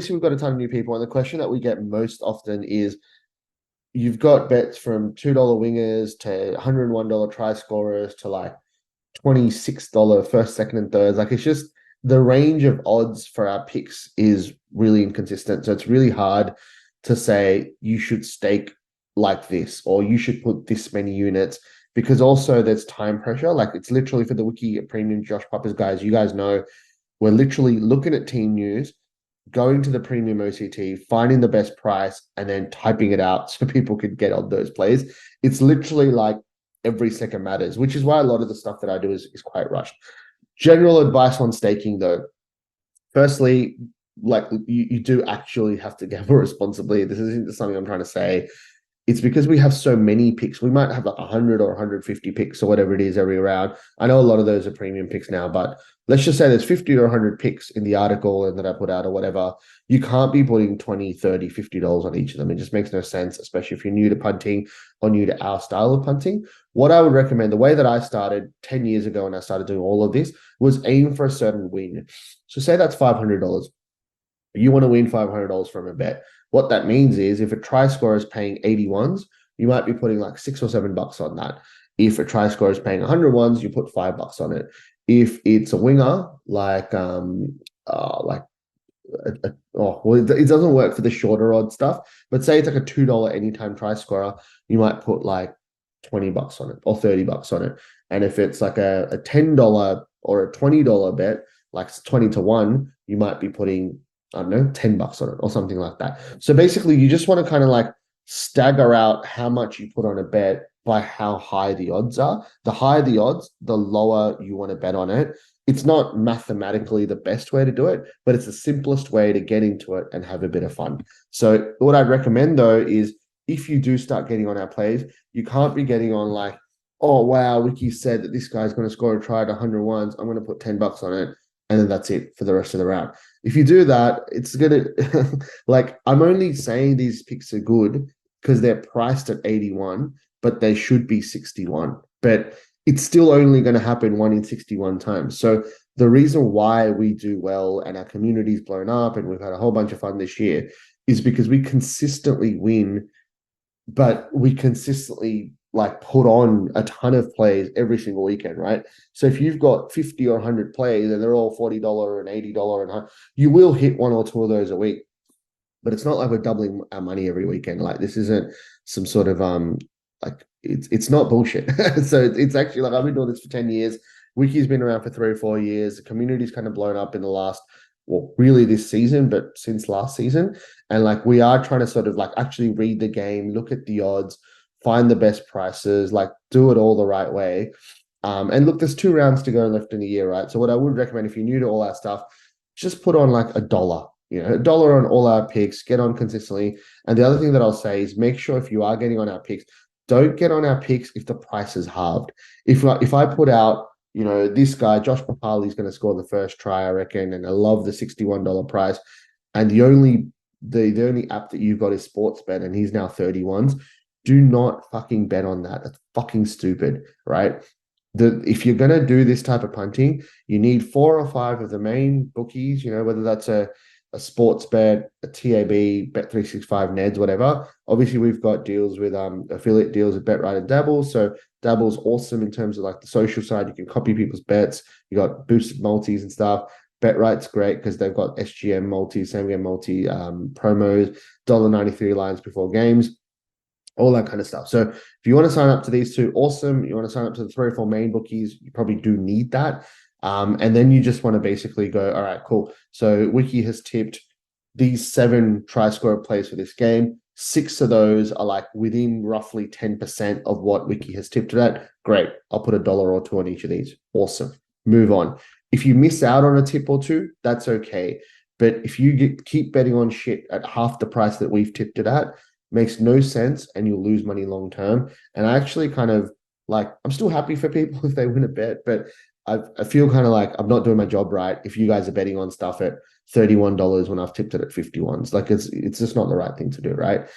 obviously we've got a ton of new people, and the question that we get most often is you've got bets from $2 wingers to $101 try scorers to like $26 first, second, and thirds. Like it's just the range of odds for our picks is really inconsistent. So it's really hard to say you should stake like this or you should put this many units because also there's time pressure. Like it's literally for the Wiki Premium Josh Poppers guys. You guys know we're literally looking at team news, going to the premium OCT, finding the best price, and then typing it out so people could get on those plays. It's literally like every second matters, which is why a lot of the stuff that I do is quite rushed. General advice on staking, though. Firstly, like you do actually have to gamble responsibly. This isn't something I'm trying to say. It's because we have so many picks. We might have like 100 or 150 picks or whatever it is every round. I know a lot of those are premium picks now, but let's just say there's 50 or 100 picks in the article and that I put out or whatever. You can't be putting 20, 30, $50 on each of them. It just makes no sense, especially if you're new to punting or new to our style of punting. What I would recommend, the way that I started 10 years ago when I started doing all of this was aim for a certain win. So say that's $500. You want to win $500 from a bet. What that means is if a try scorer is paying 81s, you might be putting like $6 or $7 on that. If a try scorer is paying 100 ones, you put $5 on it. If it's a winger, well, it doesn't work for the shorter odd stuff, but say it's like a $2 anytime try scorer, you might put like $20 on it or $30 on it. And if it's like a $10 or a $20 bet, like 20 to 1, you might be putting, I don't know, $10 on it or something like that. So basically, you just want to kind of like stagger out how much you put on a bet by how high the odds are. The higher the odds, the lower you want to bet on it. It's not mathematically the best way to do it, but it's the simplest way to get into it and have a bit of fun. So what I'd recommend though is if you do start getting on our plays, you can't be getting on like, oh wow, Wicky said that this guy's going to score a try at 100 ones. I'm going to put $10 on it. And then that's it for the rest of the round. If you do that, it's gonna like I'm only saying these picks are good because they're priced at 81, but they should be 61. But it's still only going to happen 1 in 61 times. So the reason why we do well and our community's blown up and we've had a whole bunch of fun this year is because we consistently win, but we consistently like put on a ton of plays every single weekend, right? So if you've got 50 or 100 plays and they're all $40 and $80 and you will hit 1 or 2 of those a week. But it's not like we're doubling our money every weekend. Like this isn't some sort of like it's not bullshit. So it's actually like I've been doing this for 10 years. Wiki's been around for 3 or 4 years. The community's kind of blown up in the last, well, really this season, but since last season. And like we are trying to sort of like actually read the game, look at the odds, find the best prices, like do it all the right way. And look, there's 2 rounds to go left in the year, right? So what I would recommend if you're new to all our stuff, just put on like $1, $1 on all our picks, get on consistently. And the other thing that I'll say is make sure if you are getting on our picks, don't get on our picks if the price is halved. If I put out, this guy, Josh Papali, is going to score the first try, I reckon, and I love the $61 price. And the only app that you've got is Sportsbet, and he's now 31s. Do not fucking bet on that. That's fucking stupid, right? If you're going to do this type of punting, you need 4 or 5 of the main bookies, whether that's a sports bet, a TAB, Bet365, Neds, whatever. Obviously, we've got deals with affiliate deals with BetRight and Dabble. So Dabble's awesome in terms of like the social side. You can copy people's bets. You got boosted multis and stuff. BetRight's great because they've got SGM multi, same game multi promos, $1.93 lines before games, all that kind of stuff. So if you want to sign up to these 2, awesome. You want to sign up to the 3 or 4 main bookies, you probably do need that. And then you just want to basically go, all right, cool. So Wiki has tipped these 7 try scorer plays for this game. 6 of those are like within roughly 10% of what Wiki has tipped it at. Great. I'll put $1 or 2 on each of these. Awesome. Move on. If you miss out on a tip or 2, that's okay. But if you keep betting on shit at half the price that we've tipped it at, makes no sense and you'll lose money long term. And I actually kind of like, I'm still happy for people if they win a bet, but I feel kind of like I'm not doing my job right if you guys are betting on stuff at $31 when I've tipped it at 51s. Like it's just not the right thing to do, right?